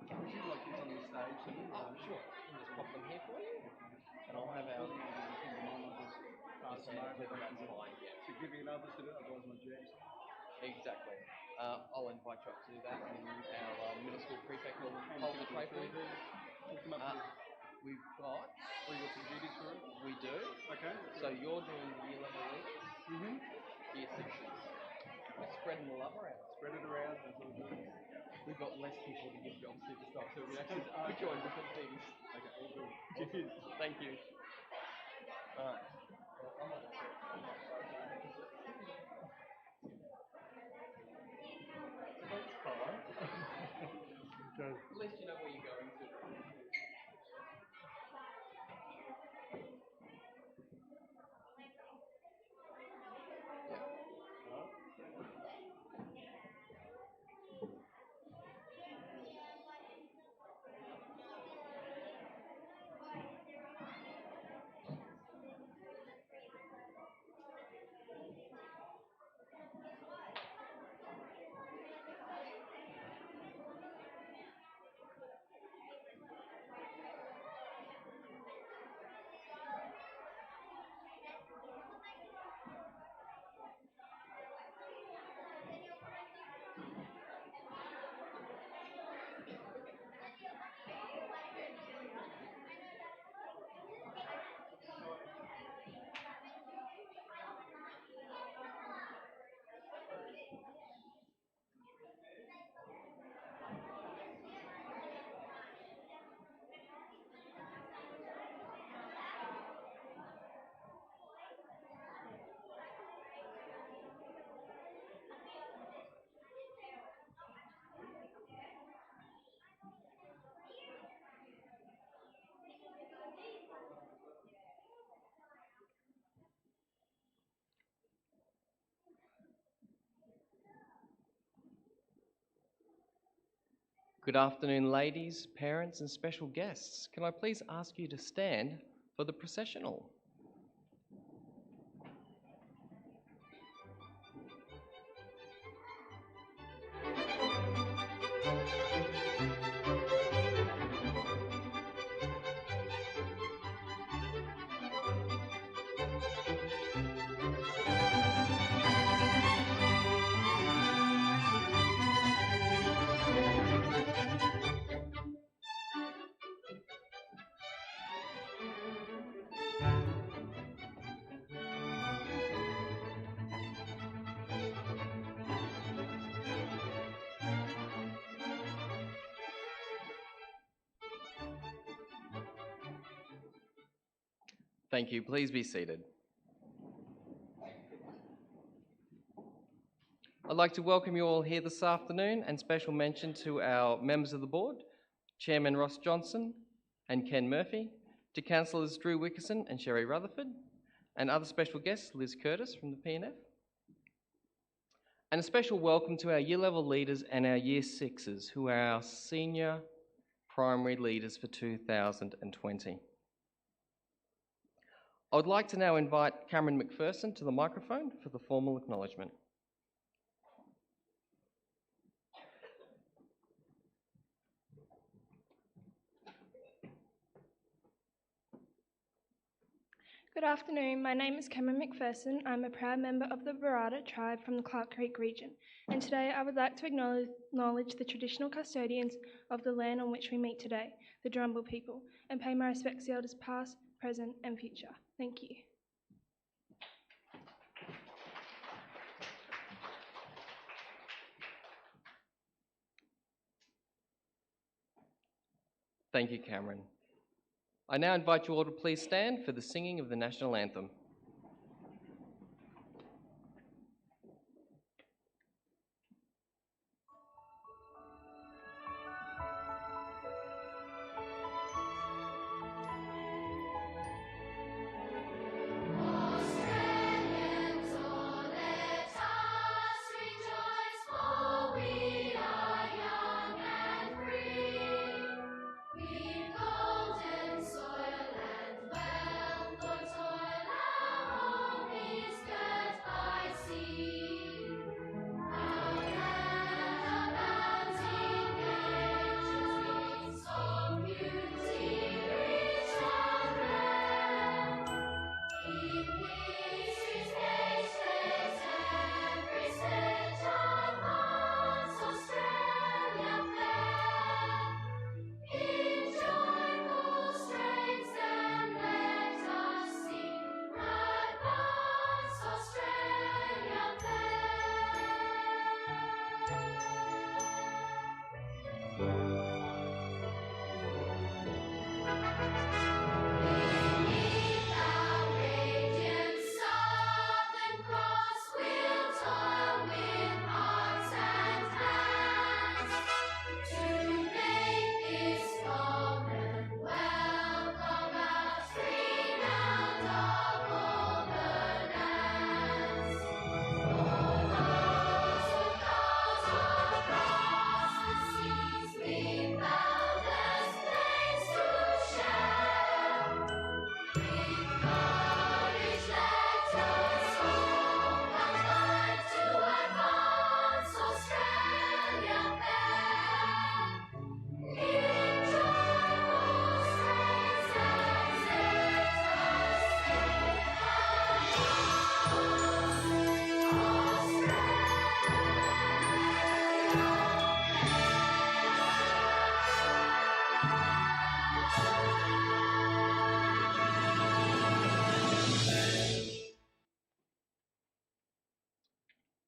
Would you like these on the stage? Oh, sure. I'll just pop them here for you. And I'll have our... Pass them over. That's fine, yeah. So give me another to do it, otherwise my jams. Exactly. I'll invite you up to do that, and our middle school prefect will hold the tray for you. We've got... We got some duties for it? We do. Okay. So you're doing the year level leaders? Mm-hmm. Year sixes. We're spreading the love around. Spread it around, that's all good. We've got less people to give jobs to start, so we actually join different things. Okay, all good. Cheers. Thank you. Alright. Well, I'm That's fine. Okay. At least you know where you're going to. Good afternoon, ladies, parents and special guests. Can I please ask you to stand for the processional? Thank you. Please be seated. I'd like to welcome you all here this afternoon, and special mention to our members of the board, Chairman Ross Johnson and Ken Murphy, to Councillors Drew Wickerson and Sherry Rutherford, and other special guests, Liz Curtis from the PNF. And a special welcome to our year level leaders and our year sixes, who are our senior primary leaders for 2020. I would like to now invite Cameron McPherson to the microphone for the formal acknowledgement. Good afternoon, my name is Cameron McPherson. I'm a proud member of the Barada tribe from the Clark Creek region, and today I would like to acknowledge the traditional custodians of the land on which we meet today, the Drumble people, and pay my respects to elders past, present and future. Thank you. Thank you, Cameron. I now invite you all to please stand for the singing of the National Anthem.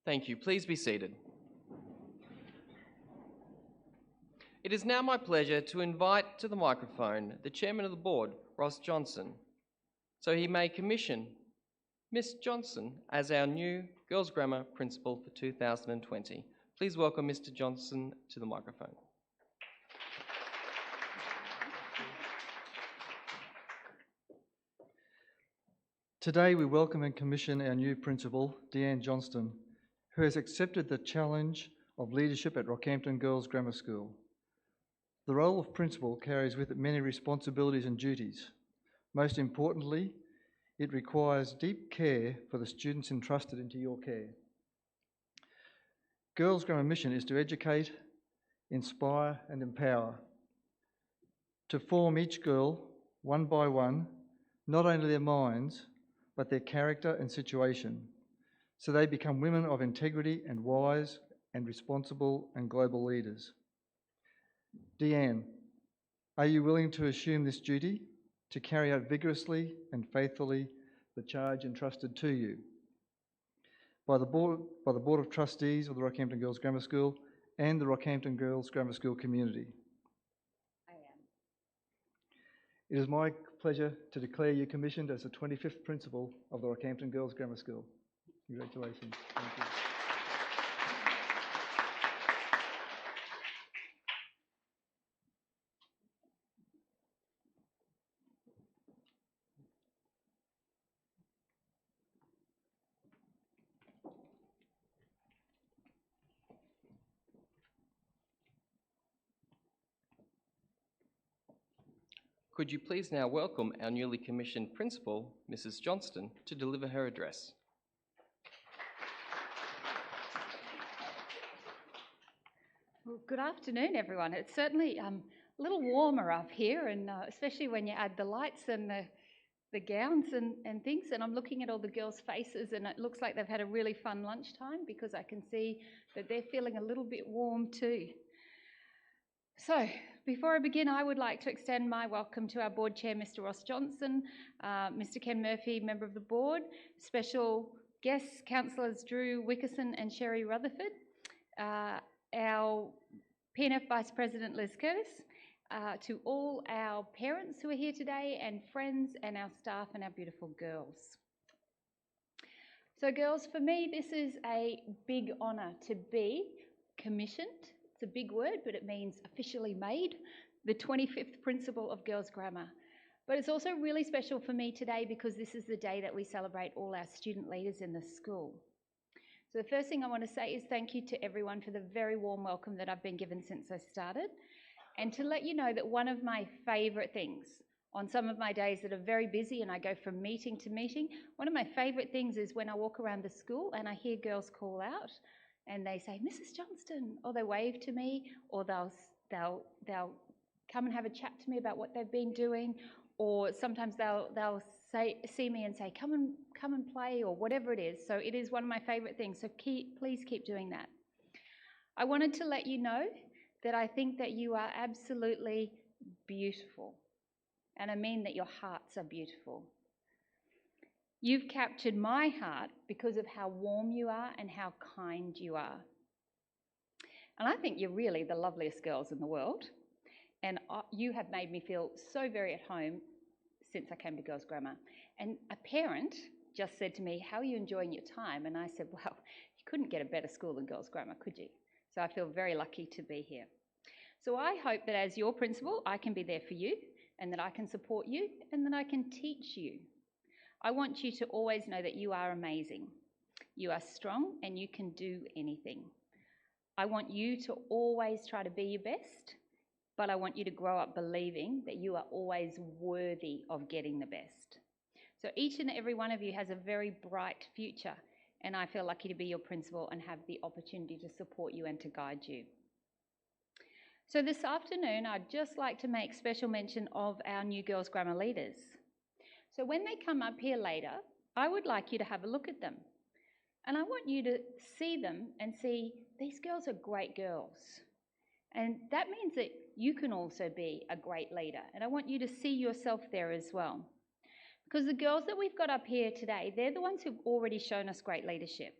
Thank you. Please be seated. It is now my pleasure to invite to the microphone the Chairman of the Board, Ross Johnson, so he may commission Miss Johnson as our new Girls Grammar Principal for 2020. Please welcome Mr. Johnson to the microphone. Today we welcome and commission our new Principal, Deanne Johnston, who has accepted the challenge of leadership at Rockhampton Girls Grammar School. The role of Principal carries with it many responsibilities and duties. Most importantly, it requires deep care for the students entrusted into your care. Girls Grammar mission is to educate, inspire and empower, to form each girl, one by one, not only their minds, but their character and situation, so they become women of integrity and wise and responsible and global leaders. Deanne, are you willing to assume this duty, to carry out vigorously and faithfully the charge entrusted to you by the Board of Trustees of the Rockhampton Girls Grammar School and the Rockhampton Girls Grammar School community? I am. It is my pleasure to declare you commissioned as the 25th Principal of the Rockhampton Girls Grammar School. Congratulations. Thank you. Could you please now welcome our newly commissioned Principal, Mrs. Johnston, to deliver her address. Well, good afternoon, everyone. It's certainly a little warmer up here, and especially when you add the lights and the gowns and things. And I'm looking at all the girls' faces, and it looks like they've had a really fun lunchtime because I can see that they're feeling a little bit warm too. So, before I begin, I would like to extend my welcome to our Board Chair, Mr. Ross Johnson, Mr. Ken Murphy, Member of the Board, special guests, Councillors Drew Wickerson and Sherry Rutherford, our PNF Vice President Liz Curtis, to all our parents who are here today and friends and our staff and our beautiful girls. So girls, for me, this is a big honour to be commissioned. It's a big word, but it means officially made, the 25th principal of Girls Grammar. But it's also really special for me today because this is the day that we celebrate all our student leaders in the school. So the first thing I want to say is thank you to everyone for the very warm welcome that I've been given since I started. And to let you know that one of my favourite things on some of my days that are very busy and I go from meeting to meeting, one of my favourite things is when I walk around the school and I hear girls call out and they say, Mrs. Johnston, or they wave to me, or they'll come and have a chat to me about what they've been doing, or sometimes they'll see me and say, come and play, or whatever it is. So it is one of my favourite things, so please keep doing that. I wanted to let you know that I think that you are absolutely beautiful. And I mean that your hearts are beautiful. You've captured my heart because of how warm you are and how kind you are. And I think you're really the loveliest girls in the world. And you have made me feel so very at home since I came to Girls Grammar. And a parent just said to me, how are you enjoying your time? And I said, well, you couldn't get a better school than Girls Grammar, could you? So I feel very lucky to be here. So I hope that as your principal, I can be there for you, and that I can support you, and that I can teach you. I want you to always know that you are amazing. You are strong and you can do anything. I want you to always try to be your best, but I want you to grow up believing that you are always worthy of getting the best. So each and every one of you has a very bright future, and I feel lucky to be your principal and have the opportunity to support you and to guide you. So this afternoon, I'd just like to make special mention of our new Girls Grammar leaders. So when they come up here later, I would like you to have a look at them. And I want you to see them and see, these girls are great girls. And that means that you can also be a great leader. And I want you to see yourself there as well. Because the girls that we've got up here today, they're the ones who've already shown us great leadership.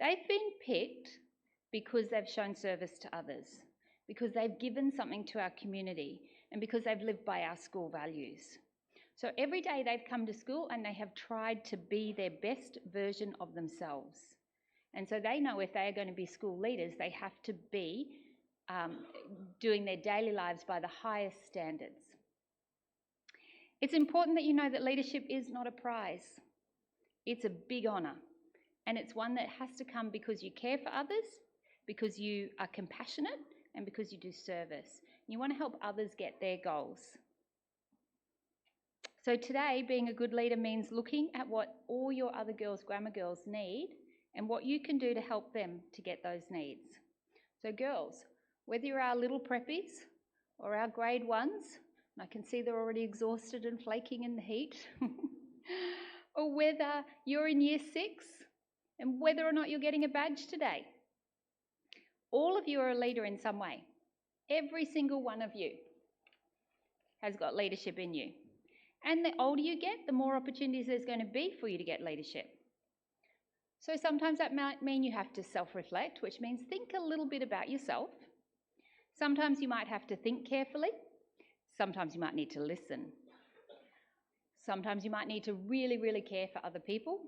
They've been picked because they've shown service to others, because they've given something to our community, and because they've lived by our school values. So every day they've come to school and they have tried to be their best version of themselves. And so they know if they are going to be school leaders, they have to be doing their daily lives by the highest standards. It's important that you know that leadership is not a prize. It's a big honour, and it's one that has to come because you care for others, because you are compassionate, and because you do service. You want to help others get their goals. So today, being a good leader means looking at what all your other grammar girls need and what you can do to help them to get those needs. So girls, whether you're our little preppies or our grade ones, and I can see they're already exhausted and flaking in the heat, or whether you're in year 6 and whether or not you're getting a badge today, all of you are a leader in some way. Every single one of you has got leadership in you. And the older you get, the more opportunities there's going to be for you to get leadership. So sometimes that might mean you have to self-reflect, which means think a little bit about yourself. Sometimes you might have to think carefully. Sometimes you might need to listen. Sometimes you might need to really, really care for other people.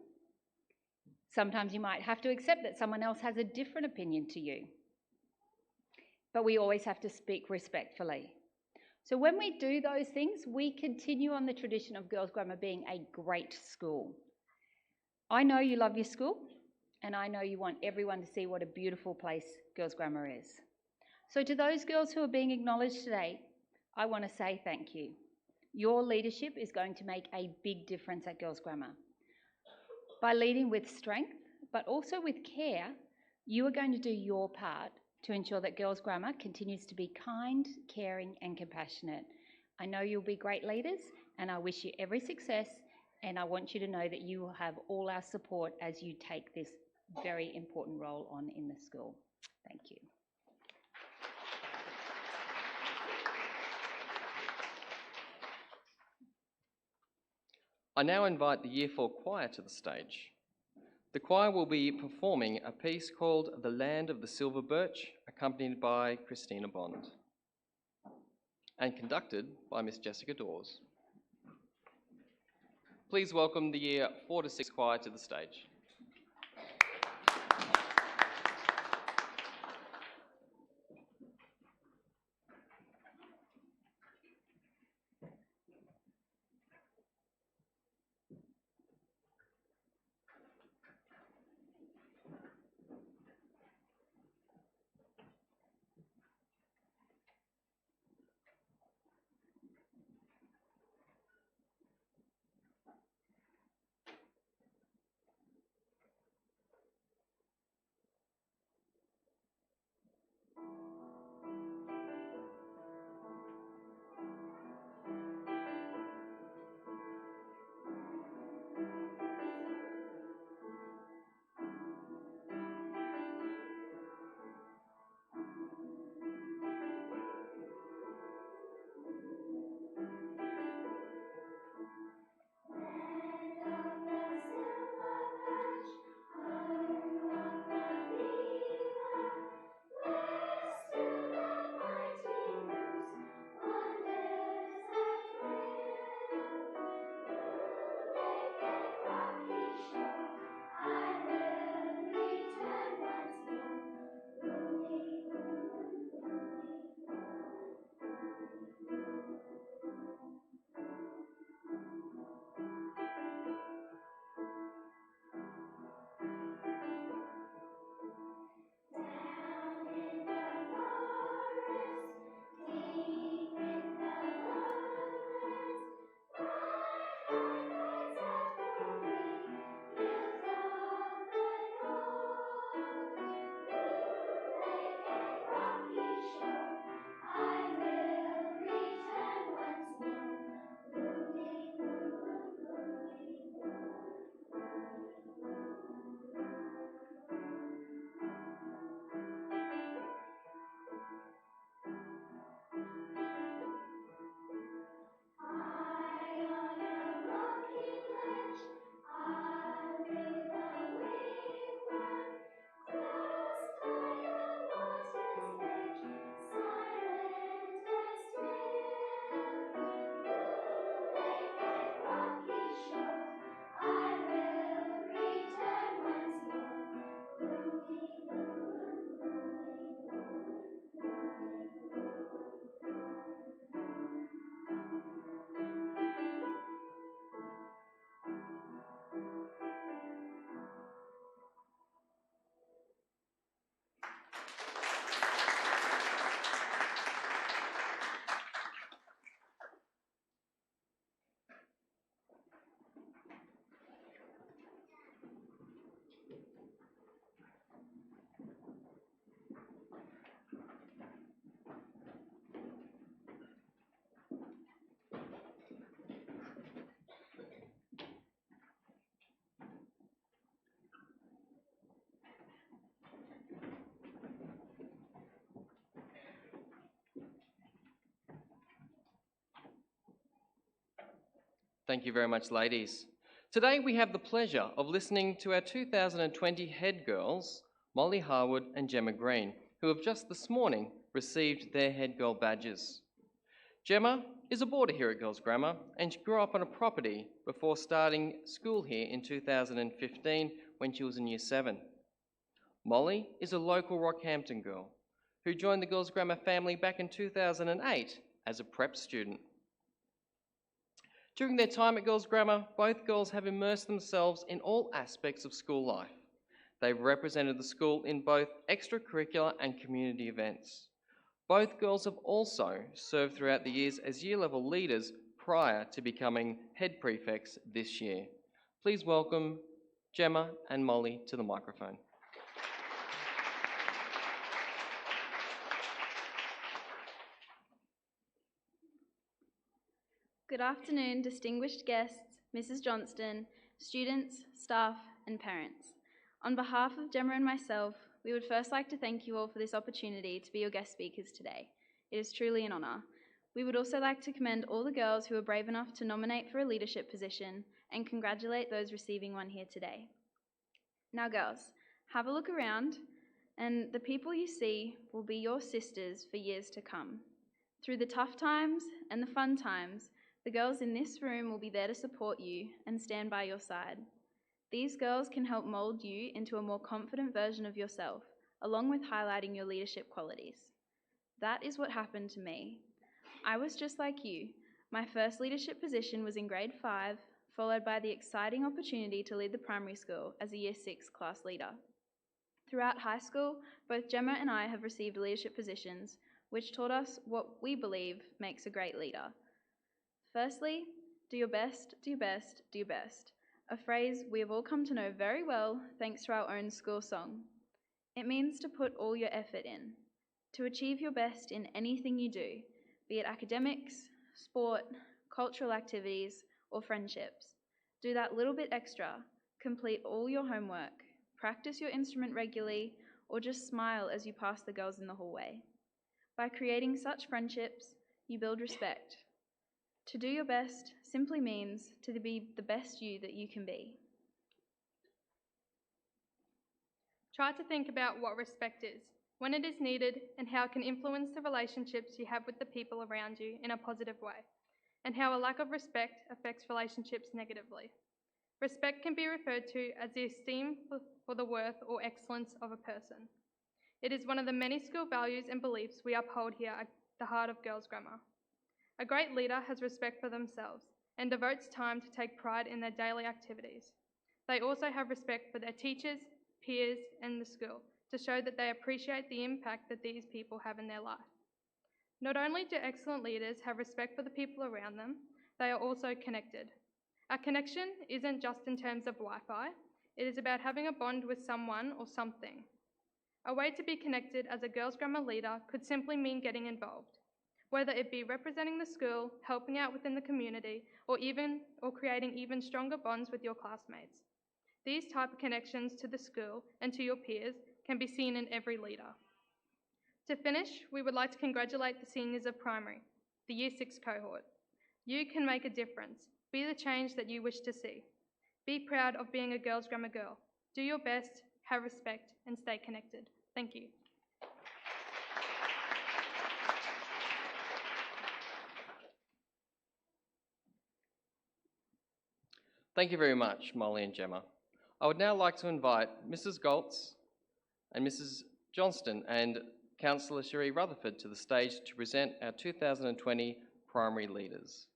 Sometimes you might have to accept that someone else has a different opinion to you. But we always have to speak respectfully. So when we do those things, we continue on the tradition of Girls Grammar being a great school. I know you love your school, and I know you want everyone to see what a beautiful place Girls Grammar is. So to those girls who are being acknowledged today, I want to say thank you. Your leadership is going to make a big difference at Girls Grammar. By leading with strength, but also with care, you are going to do your part to ensure that Girls Grammar continues to be kind, caring and compassionate. I know you'll be great leaders, and I wish you every success, and I want you to know that you will have all our support as you take this very important role on in the school. Thank you. I now invite the Year 4 choir to the stage. The choir will be performing a piece called The Land of the Silver Birch, accompanied by Christina Bond. and conducted by Miss Jessica Dawes. Please welcome the Year 4 to 6 choir to the stage. Thank you very much, ladies. Today we have the pleasure of listening to our 2020 head girls, Molly Harwood and Gemma Green, who have just this morning received their head girl badges. Gemma is a boarder here at Girls Grammar, and she grew up on a property before starting school here in 2015 when she was in Year 7. Molly is a local Rockhampton girl who joined the Girls Grammar family back in 2008 as a prep student. During their time at Girls Grammar, both girls have immersed themselves in all aspects of school life. They've represented the school in both extracurricular and community events. Both girls have also served throughout the years as year level leaders prior to becoming head prefects this year. Please welcome Gemma and Molly to the microphone. Good afternoon, distinguished guests, Mrs. Johnston, students, staff, and parents. On behalf of Gemma and myself, we would first like to thank you all for this opportunity to be your guest speakers today. It is truly an honour. We would also like to commend all the girls who were brave enough to nominate for a leadership position and congratulate those receiving one here today. Now girls, have a look around and the people you see will be your sisters for years to come. Through the tough times and the fun times, the girls in this room will be there to support you and stand by your side. These girls can help mould you into a more confident version of yourself, along with highlighting your leadership qualities. That is what happened to me. I was just like you. My first leadership position was in grade 5, followed by the exciting opportunity to lead the primary school as a Year 6 class leader. Throughout high school, both Gemma and I have received leadership positions, which taught us what we believe makes a great leader. Firstly, do your best, do your best, do your best, a phrase we have all come to know very well thanks to our own school song. It means to put all your effort in, to achieve your best in anything you do, be it academics, sport, cultural activities, or friendships. Do that little bit extra, complete all your homework, practice your instrument regularly, or just smile as you pass the girls in the hallway. By creating such friendships, you build respect. To do your best simply means to be the best you that you can be. Try to think about what respect is, when it is needed, and how it can influence the relationships you have with the people around you in a positive way, and how a lack of respect affects relationships negatively. Respect can be referred to as the esteem for the worth or excellence of a person. It is one of the many school values and beliefs we uphold here at the heart of Girls Grammar. A great leader has respect for themselves and devotes time to take pride in their daily activities. They also have respect for their teachers, peers, and the school to show that they appreciate the impact that these people have in their life. Not only do excellent leaders have respect for the people around them, they are also connected. A connection isn't just in terms of Wi-Fi, it is about having a bond with someone or something. A way to be connected as a Girls Grammar leader could simply mean getting involved, whether it be representing the school, helping out within the community, or creating even stronger bonds with your classmates. These type of connections to the school and to your peers can be seen in every leader. To finish, we would like to congratulate the seniors of primary, the Year 6 cohort. You can make a difference. Be the change that you wish to see. Be proud of being a Girls Grammar girl. Do your best, have respect, and stay connected. Thank you. Thank you very much, Molly and Gemma. I would now like to invite Mrs. Goltz and Mrs. Johnston and Councillor Sheree Rutherford to the stage to present our 2020 primary leaders.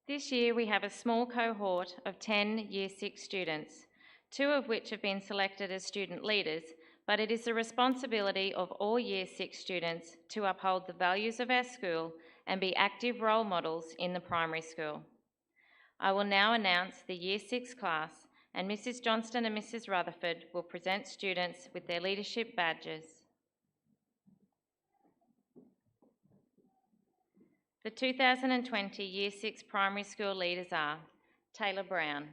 This year we have a small cohort of 10 Year 6 students, 2 of which have been selected as student leaders, but it is the responsibility of all Year 6 students to uphold the values of our school and be active role models in the primary school. I will now announce the Year 6 class, and Mrs. Johnston and Mrs. Rutherford will present students with their leadership badges. The 2020 Year 6 primary school leaders are Taylor Brown,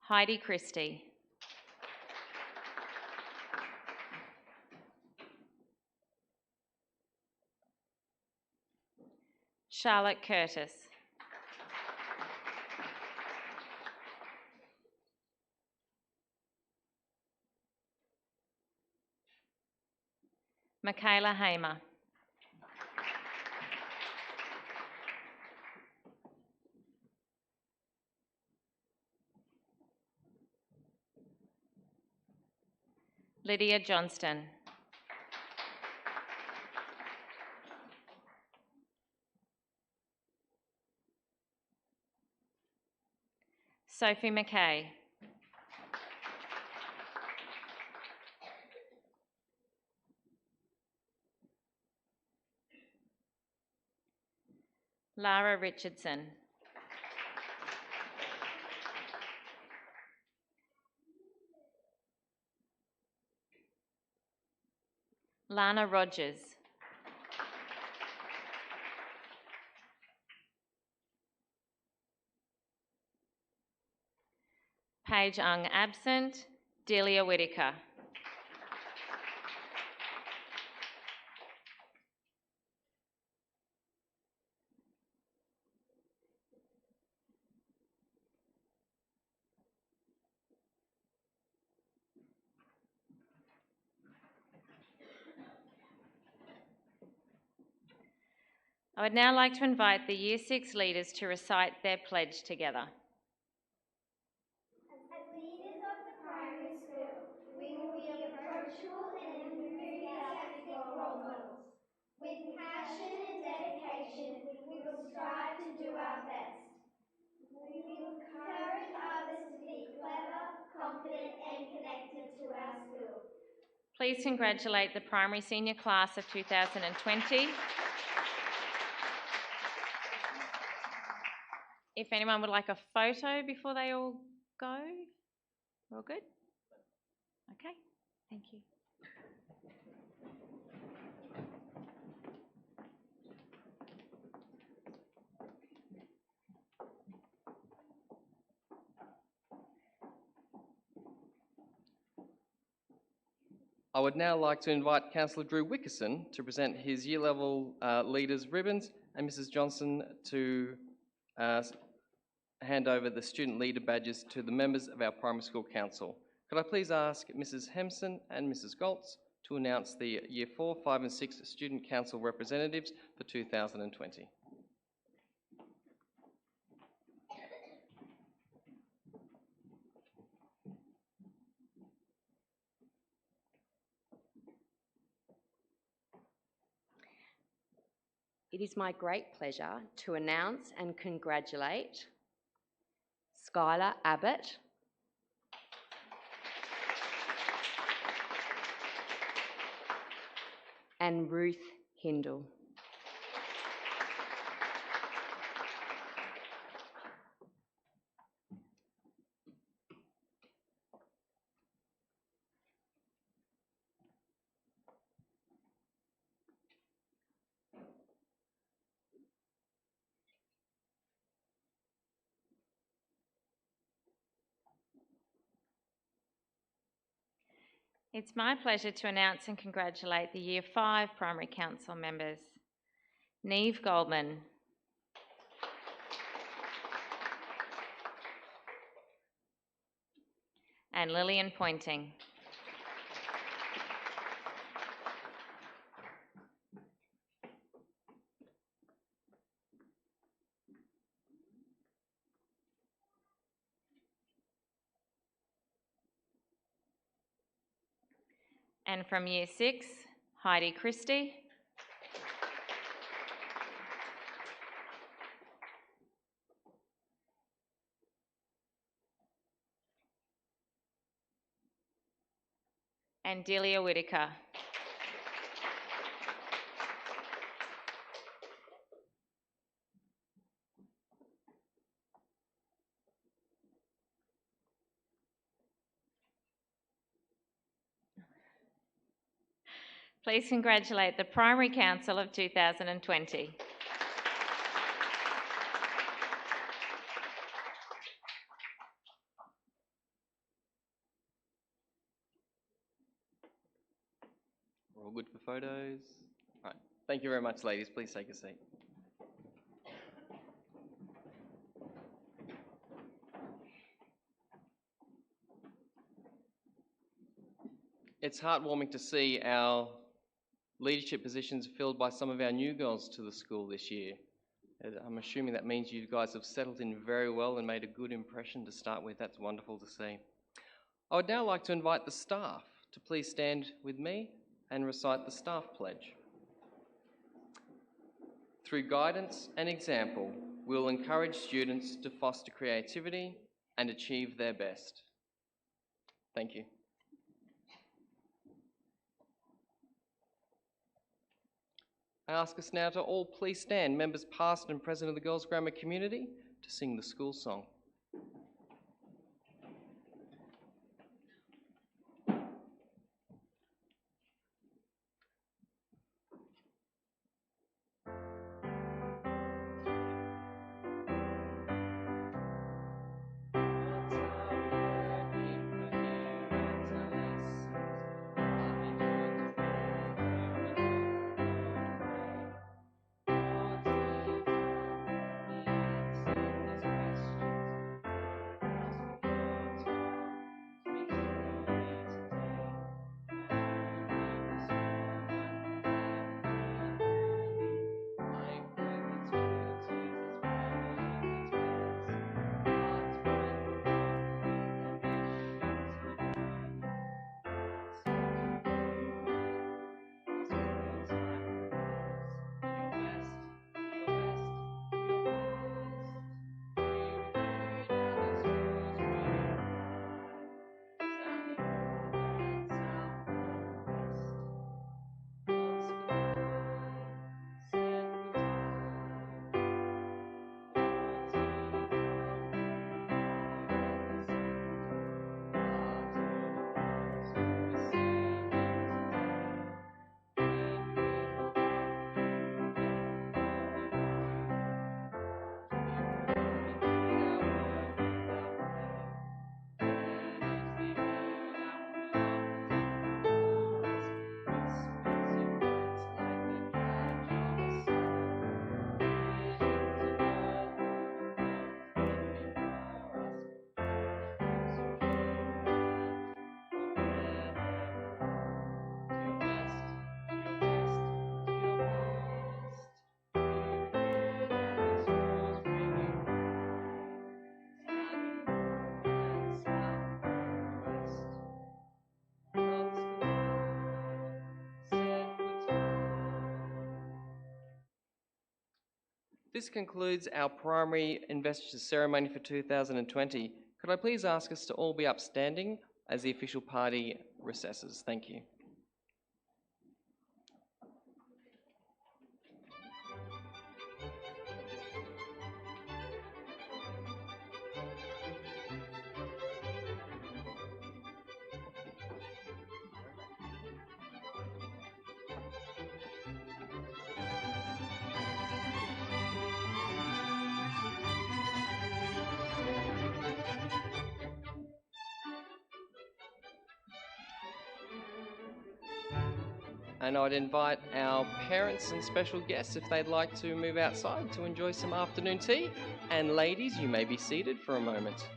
Heidi Christie, Charlotte Curtis, Michaela Hamer, Lydia Johnston, Sophie McKay, Lara Richardson, Lana Rogers, Paige Ung absent. Delia Whittaker. I would now like to invite the Year 6 leaders to recite their pledge together. As leaders of the primary school, we will be approachable and enthusiastic role models. With passion and dedication, we will strive to do our best. We will encourage others to be clever, confident and connected to our school. Please congratulate the primary senior class of 2020. If anyone would like a photo before they all go, we're all good? Okay, thank you. I would now like to invite Councillor Drew Wickerson to present his year level leaders ribbons and Mrs Johnson to hand over the student leader badges to the members of our primary school council. Could I please ask Mrs Hempson and Mrs Goltz to announce the year 4, 5 and 6 student council representatives for 2020. It is my great pleasure to announce and congratulate Skylar Abbott, and Ruth Hindle. It's my pleasure to announce and congratulate the Year 5 Primary Council members. Neve Goldman. And Lillian Pointing. And from Year 6, Heidi Christie. And Delia Whittaker. Please congratulate the Primary Council of 2020. We're all good for photos. All right. Thank you very much, ladies. Please take a seat. It's heartwarming to see our leadership positions filled by some of our new girls to the school this year. I'm assuming that means you guys have settled in very well and made a good impression to start with. That's wonderful to see. I would now like to invite the staff to please stand with me and recite the staff pledge. Through guidance and example, we will encourage students to foster creativity and achieve their best. Thank you. I ask us now to all please stand, members past and present of the Girls Grammar community, to sing the school song. This concludes our primary investiture ceremony for 2020. Could I please ask us to all be upstanding as the official party recesses? Thank you. And I'd invite our parents and special guests if they'd like to move outside to enjoy some afternoon tea. And ladies, you may be seated for a moment.